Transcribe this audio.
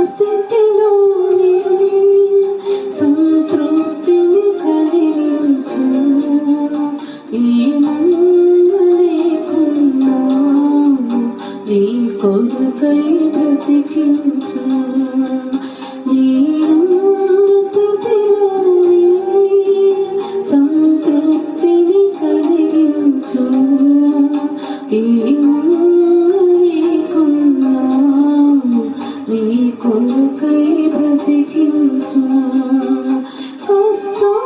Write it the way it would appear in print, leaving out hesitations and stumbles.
స్థితిలోనే సంతృప్తిని కలిగించు. ఏమన్నా లేకున్నా నీ కొరకై బ్రతికించు. స్థితిలోనే సంతృప్తిని కలిగించు. నీ కొరకై బ్రతికించు. కష్టం